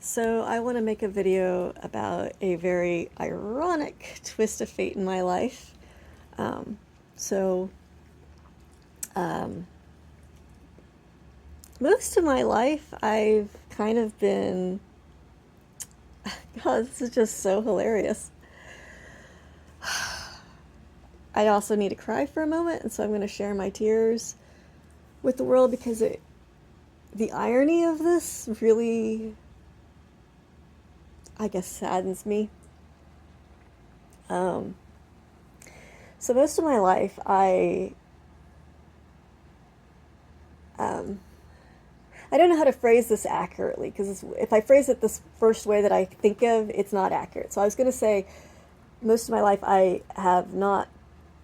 So I want to make a video about a very ironic twist of fate in my life. Um, so um, most of my life I've kind of been, God, this is just so hilarious. I also need to cry for a moment, and so I'm going to share my tears with the world because the irony of this really, I guess, saddens me. Um, so most of my life um, I don't know how to phrase this accurately because if I phrase it this first way that I think of, it's not accurate. So I was going to say most of my life I have not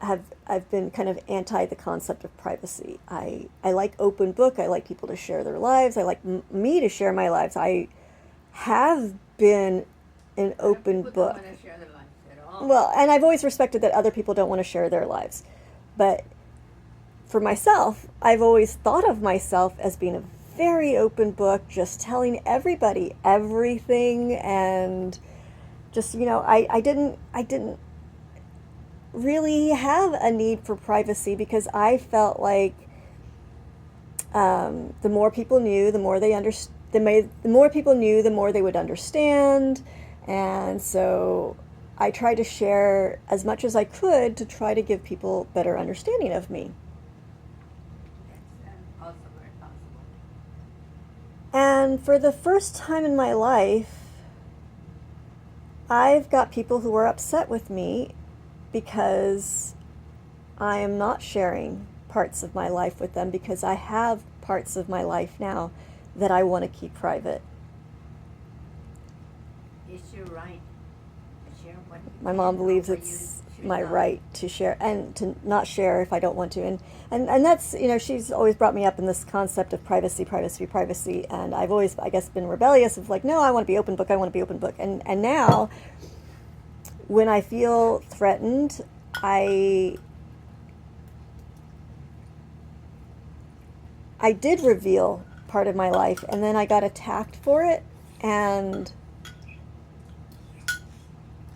have I've been kind of anti the concept of privacy. I like open book. I like people to share their lives. I like me to share my lives. I have been an open People book. don't want to share their lives at all. Well, and I've always respected that other people don't want to share their lives. But for myself, I've always thought of myself as being a very open book, just telling everybody everything, and just, I didn't really have a need for privacy because I felt like the more people knew, the more they the more people knew, the more they would understand, and so I tried to share as much as I could to try to give people better understanding of me. That's also very possible. And for the first time in my life, I've got people who are upset with me because I am not sharing parts of my life with them because I have parts of my life now that I want to keep private. It's your right to share what you My can mom or believes what you it's should my not. right to share and to not share if I don't want to. And that's, she's always brought me up in this concept of privacy, privacy, privacy. And I've always, I guess, been rebellious of like, no, I want to be open book. I want to be open book. And now when I feel threatened, I I did reveal part of my life, and then I got attacked for it and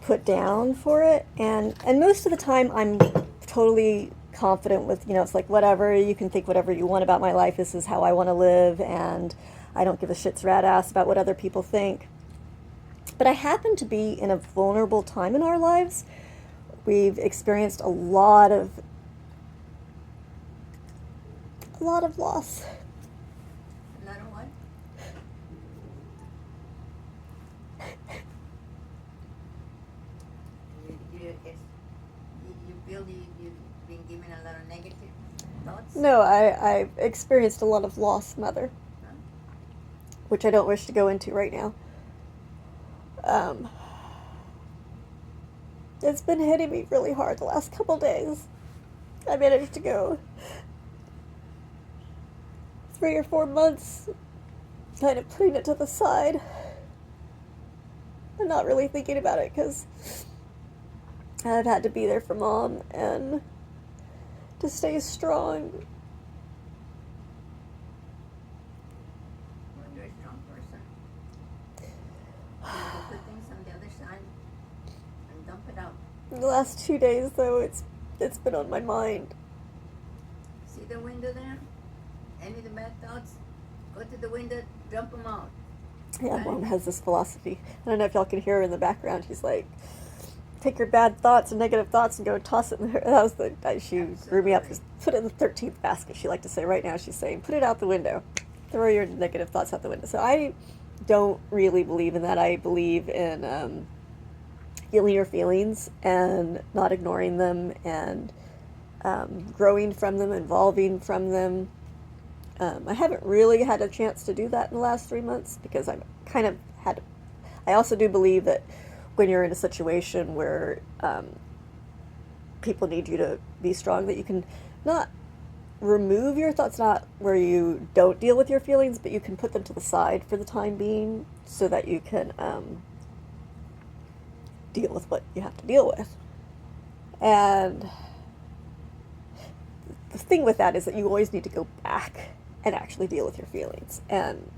put down for it. And most of the time, I'm totally confident with, it's like, whatever, you can think whatever you want about my life. This is how I want to live, and I don't give a shit's rat ass about what other people think. But I happen to be in a vulnerable time in our lives. We've experienced a lot of loss. A lot of what? You feel you've been given a lot of negative thoughts? No, I've experienced a lot of loss, Mother, Huh? which I don't wish to go into right now. Um, it's been hitting me really hard the last couple days. I managed to go 3 or 4 months kind of putting it to the side and not really thinking about it because I've had to be there for Mom and to stay strong. Well, you're a strong person. You have to put things on the other side and dump it out. The last 2 days, though, it's been on my mind. See the window there? Any of the bad thoughts? Go to the window, dump them out. Yeah, Okay? Mom has this philosophy. I don't know if y'all can hear her in the background. She's like, take your bad thoughts and negative thoughts and go toss it in there. That was she grew me up. Absolutely. Just put it in the 13th basket. She liked to say. Right now, she's saying, put it out the window. Throw your negative thoughts out the window. So I don't really believe in that. I believe in feeling your feelings and not ignoring them and growing from them, evolving from them. I haven't really had a chance to do that in the last 3 months because I've kind of had. I also do believe that when you're in a situation where people need you to be strong, that you can not remove your thoughts, not where you don't deal with your feelings, but you can put them to the side for the time being so that you can deal with what you have to deal with. And the thing with that is that you always need to go back and actually deal with your feelings. And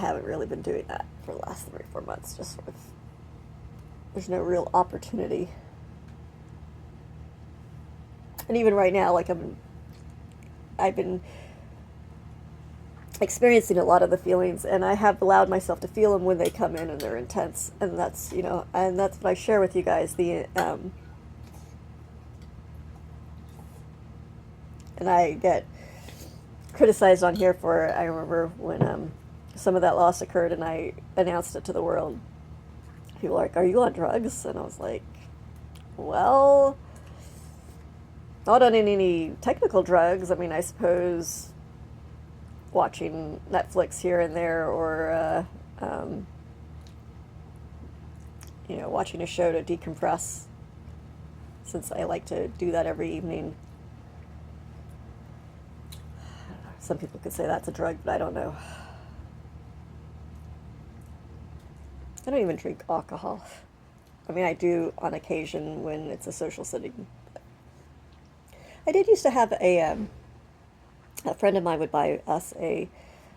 haven't really been doing that for the last 3 or 4 months. Just sort of, there's no real opportunity. And even right now, like I've been experiencing a lot of the feelings, and I have allowed myself to feel them when they come in and they're intense. And that's, and that's what I share with you guys. And I get criticized on here for, I remember when some of that loss occurred and I announced it to the world. People were like, "Are you on drugs?" And I was like, well, not on any technical drugs. I mean, I suppose watching Netflix here and there, or watching a show to decompress, since I like to do that every evening. Some people could say that's a drug, but I don't know. I don't even drink alcohol. I mean, I do on occasion when it's a social setting. I did used to have a friend of mine would buy us a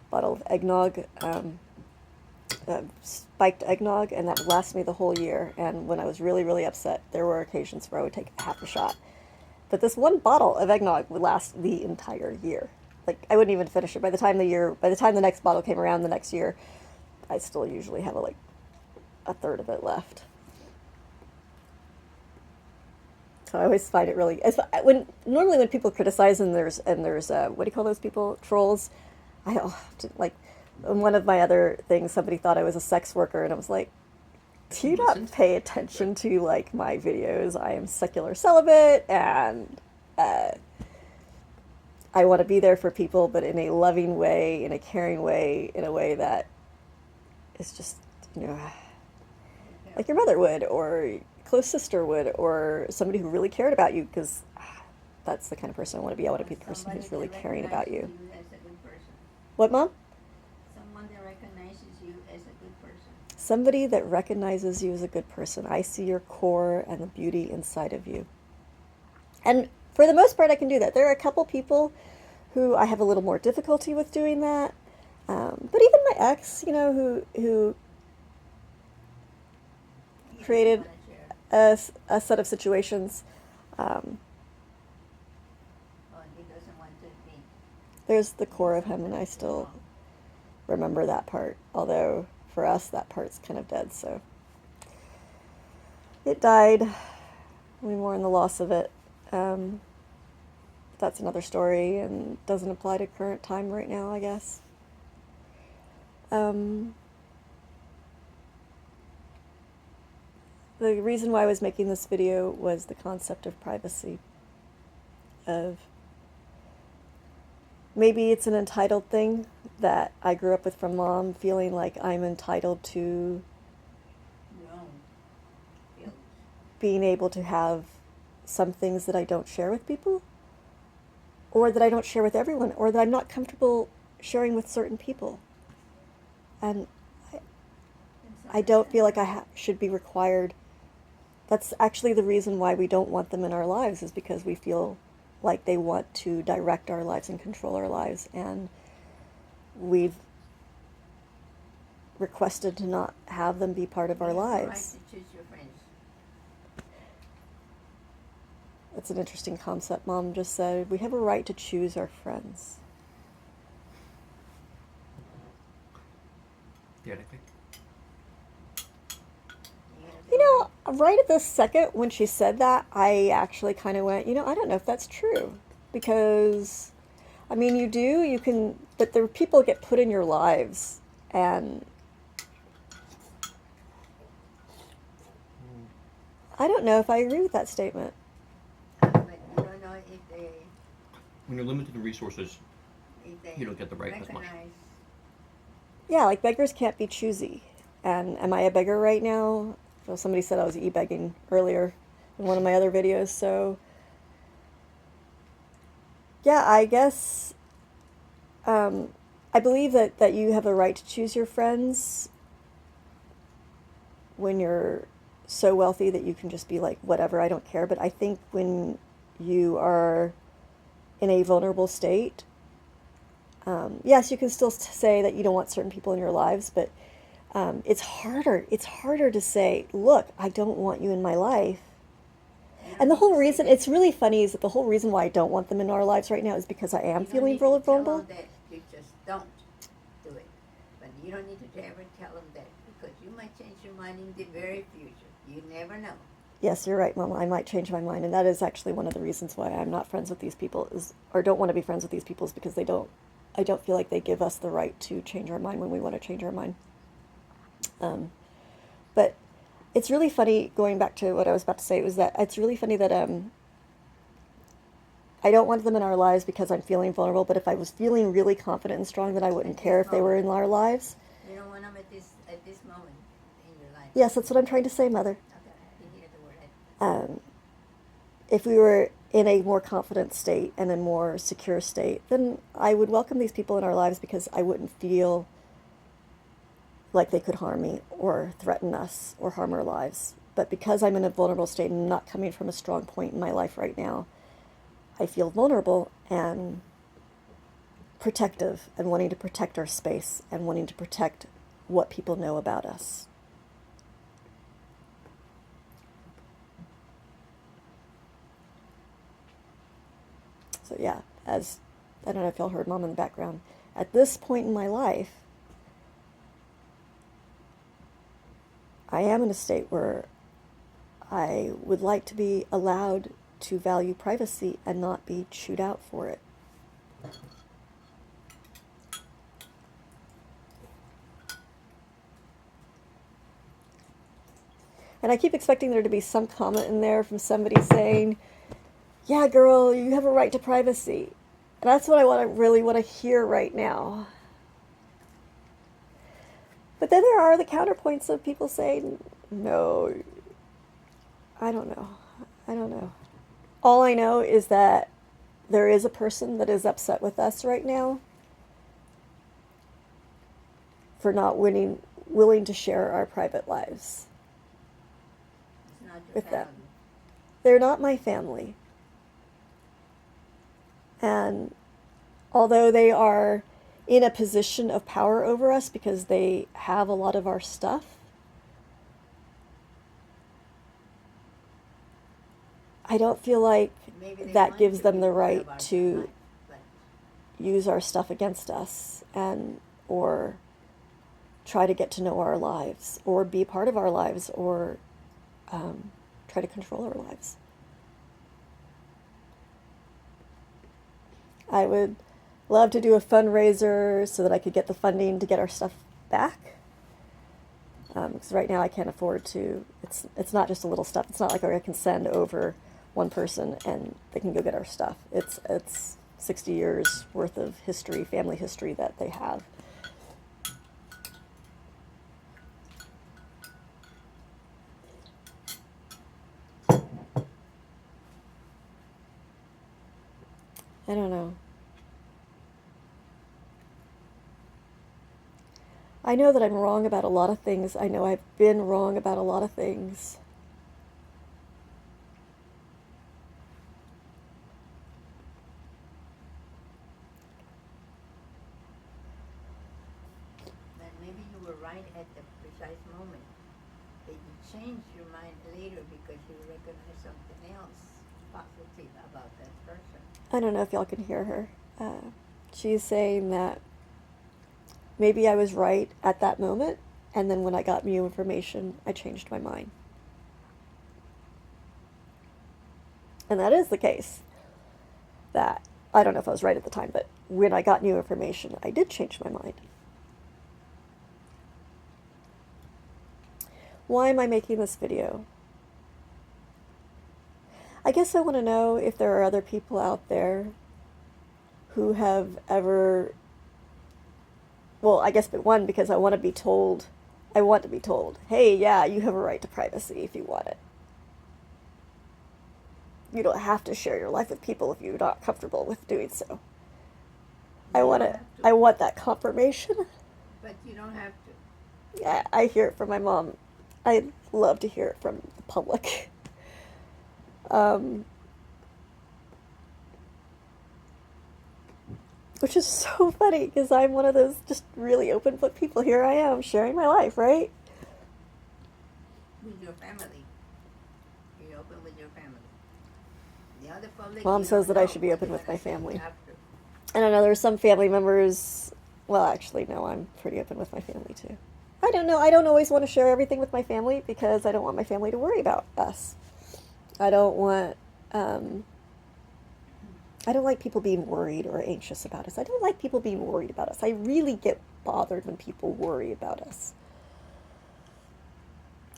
bottle of eggnog, spiked eggnog, and that would last me the whole year. And when I was really, really upset, there were occasions where I would take half a shot. But this one bottle of eggnog would last the entire year. Like, I wouldn't even finish it. By the time the next bottle came around the next year, I still usually have a third of it left. So I always find it really, normally when people criticize and there's what do you call those people, trolls, like, in one of my other things, somebody thought I was a sex worker, and I was like, do you not pay attention to, like, my videos? I am secular celibate, and I want to be there for people, but in a loving way, in a caring way, in a way that is just, like your mother would, or close sister would, or somebody who really cared about you, because that's the kind of person I want to be. I want to be the person who's really caring about you. As a good person. What, Mom? Someone that recognizes you as a good person. Somebody that recognizes you as a good person. I see your core and the beauty inside of you. And for the most part, I can do that. There are a couple people who I have a little more difficulty with doing that. But even my ex, who created a set of situations. He doesn't want to be. There's the core of him, and I still remember that part. Although for us, that part's kind of dead. So it died. We mourn the loss of it. That's another story, and doesn't apply to current time right now, I guess. The reason why I was making this video was the concept of privacy. Of maybe it's an entitled thing that I grew up with from Mom, feeling like I'm entitled to being able to have some things that I don't share with people, or that I don't share with everyone, or that I'm not comfortable sharing with certain people. And I don't feel like I should be required. That's actually the reason why we don't want them in our lives, is because we feel like they want to direct our lives and control our lives, and we've requested to not have them be part of our lives. To choose your friends. That's an interesting concept. Mom just said, we have a right to choose our friends. Yeah, I think. Right at this second when she said that, I actually kind of went, I don't know if that's true. Because, I mean, but there are people that get put in your lives, and I don't know if I agree with that statement. But you don't know if they... When you're limited in resources, you don't get the right as much. Yeah, like beggars can't be choosy. And am I a beggar right now? Well, somebody said I was e-begging earlier in one of my other videos, so yeah, I guess I believe that you have a right to choose your friends when you're so wealthy that you can just be like, whatever, I don't care. But I think when you are in a vulnerable state, Yes, you can still say that you don't want certain people in your lives, but it's harder. It's harder to say, look, I don't want you in my life. You don't And the need to whole say reason, that. it's really funny, is that the whole reason why I don't want them in our lives right now is because I am You don't feeling need to tell vulnerable. them that. You just don't do it. But you don't need to ever tell them that, because you might change your mind in the very future. You never know. Yes, you're right, Mama. I might change my mind, and that is actually one of the reasons why I'm not friends with these people, is, or don't want to be friends with these people, is because I don't feel like they give us the right to change our mind when we want to change our mind. But it's really funny, going back to what I was about to say, was that it's really funny that I don't want them in our lives because I'm feeling vulnerable, but if I was feeling really confident and strong, then I wouldn't care if they were in our lives. You don't want them at this moment in your life. Yes, that's what I'm trying to say, Mother. Okay, I didn't hear the word. If we were in a more confident state and a more secure state, then I would welcome these people in our lives because I wouldn't feel like they could harm me or threaten us or harm our lives. But because I'm in a vulnerable state and not coming from a strong point in my life right now, I feel vulnerable and protective and wanting to protect our space and wanting to protect what people know about us. So yeah, as I don't know if y'all heard Mom in the background, at this point in my life, I am in a state where I would like to be allowed to value privacy and not be chewed out for it. And I keep expecting there to be some comment in there from somebody saying, yeah, girl, you have a right to privacy. And that's what I really want to hear right now. But then there are the counterpoints of people saying, no, I don't know. I don't know. All I know is that there is a person that is upset with us right now for not willing to share our private lives It's not your with family. them. They're not my family. And although they are in a position of power over us because they have a lot of our stuff, I don't feel like that gives them the right to use our stuff against us and or try to get to know our lives or be part of our lives or try to control our lives. I would love to do a fundraiser so that I could get the funding to get our stuff back. Because right now I can't afford to. It's not just a little stuff. It's not like I can send over one person and they can go get our stuff. It's 60 years worth of history, family history that they have. I don't know. I know that I'm wrong about a lot of things. I know I've been wrong about a lot of things. And maybe you were right at the precise moment. That you changed your mind later because you recognize something else positive about that person. I don't know if y'all can hear her. She's saying that maybe I was right at that moment, and then when I got new information, I changed my mind. And that is the case. That, I don't know if I was right at the time, but when I got new information, I did change my mind. Why am I making this video? I guess I want to know if there are other people out there who have ever, well, I guess but one, because I want to be told, hey, yeah, you have a right to privacy if you want it. You don't have to share your life with people if you're not comfortable with doing so. I want that confirmation. But you don't have to. Yeah, I hear it from my mom. I love to hear it from the public. which is so funny because I'm one of those just really open book people. Here I am sharing my life, right? With your family. You're open with your family. The other public, Mom you says don't that I know should be what open they're with my gonna say family. after. And I know there's some family members, well, actually, no, I'm pretty open with my family too. I don't know. I don't always want to share everything with my family because I don't want my family to worry about us. I don't want, I don't like people being worried or anxious about us. I don't like people being worried about us. I really get bothered when people worry about us.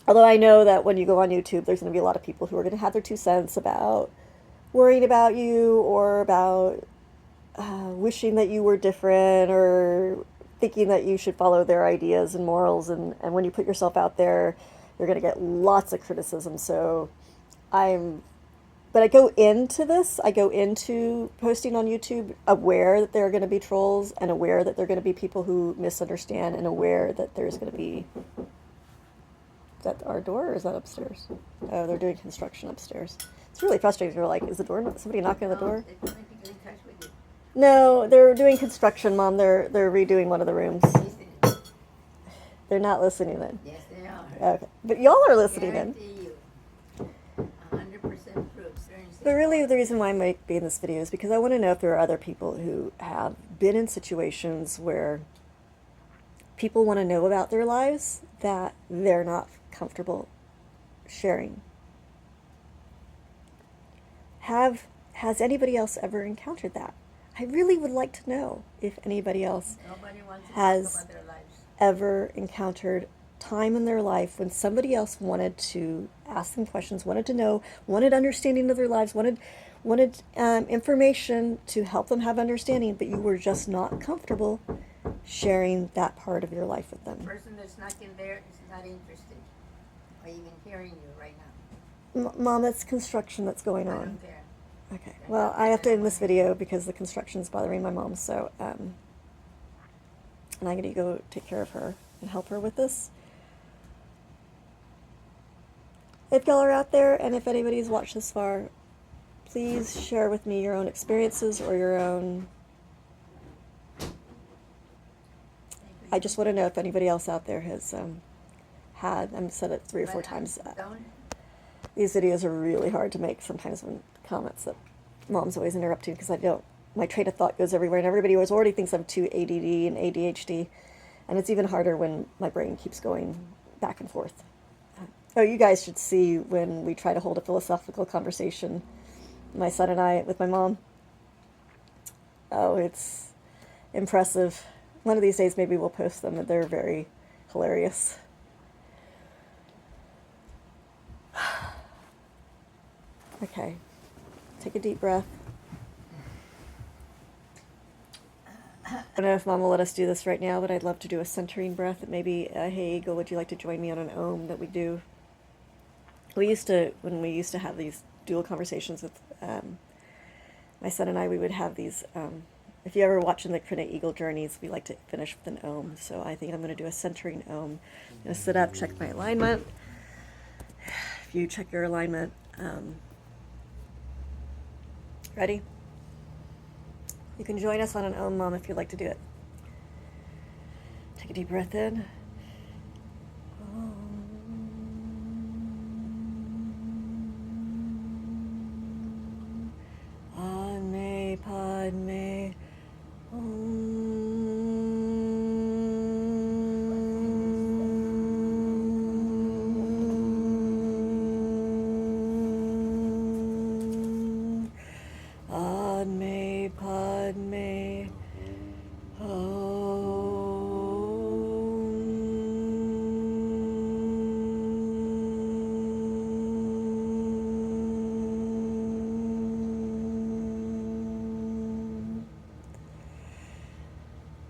Although I know that when you go on YouTube, there's going to be a lot of people who are going to have their 2 cents about worrying about you or about wishing that you were different or thinking that you should follow their ideas and morals. And when you put yourself out there, you're going to get lots of criticism. So but I go into posting on YouTube aware that there are going to be trolls and aware that there are going to be people who misunderstand and aware that there's going to be, is that our door or is that upstairs? Oh, they're doing construction upstairs. It's really frustrating. You're like, is the door, somebody knocking on the door? They're trying to get in touch with you. No, they're doing construction, Mom. They're redoing one of the rooms. Listening. They're not listening in. Yes, they are. Okay, but y'all are listening in. Guarantee you. 100% proof. But really, the reason why I'm making this video is because I want to know if there are other people who have been in situations where people want to know about their lives that they're not comfortable sharing. Has anybody else ever encountered that? I really would like to know if anybody else Nobody wants to has talk about their lives. ever encountered time in their life when somebody else wanted to ask them questions, wanted to know, wanted understanding of their lives, wanted information to help them have understanding, but you were just not comfortable sharing that part of your life with them. The person that's not in there is not interested or even hearing you right now. Mom, that's construction that's going I on. don't care. Okay. Well, I have to end this video because the construction's bothering my mom. So, and I'm gonna go take care of her and help her with this. If y'all are out there, and if anybody's watched this far, please share with me your own experiences or your own. I just want to know if anybody else out there has had. I've said it 3 or 4 times. These videos are really hard to make sometimes when comments that Mom's always interrupting because my train of thought goes everywhere and everybody already thinks I'm too ADD and ADHD, and it's even harder when my brain keeps going back and forth. Oh, you guys should see when we try to hold a philosophical conversation, my son and I, with my mom. Oh, it's impressive. One of these days maybe we'll post them. They're very hilarious. Okay, take a deep breath. I don't know if Mom will let us do this right now, but I'd love to do a centering breath. Maybe, hey, Eagle, would you like to join me on an Om that we do? When we used to have these dual conversations with my son and I, we would have these, if you ever watching the Krina Eagle journeys, we like to finish with an Om. So I think I'm going to do a centering Om. I'm going to sit up, check my alignment. If you check your alignment, ready? You can join us on an Om, Mom, if you'd like to do it. Take a deep breath in. Ame Padme Padme Padme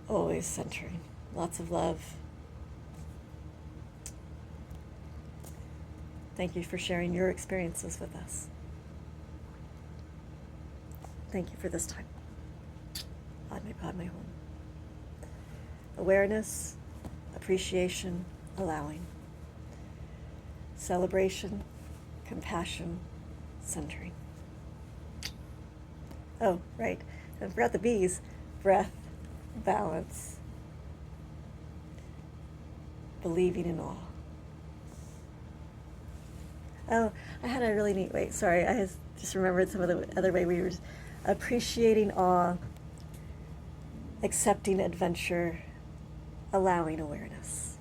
Always centering. Lots of love. Thank you for sharing your experiences with us. Thank you for this time. Padme Padme Hum. Awareness, appreciation, allowing. Celebration, compassion, centering. Oh, right. I forgot the bees. breath, balance, believing in awe. Oh, I had a really neat way. Sorry, I just remembered some of the other way we were appreciating awe, accepting adventure, allowing awareness.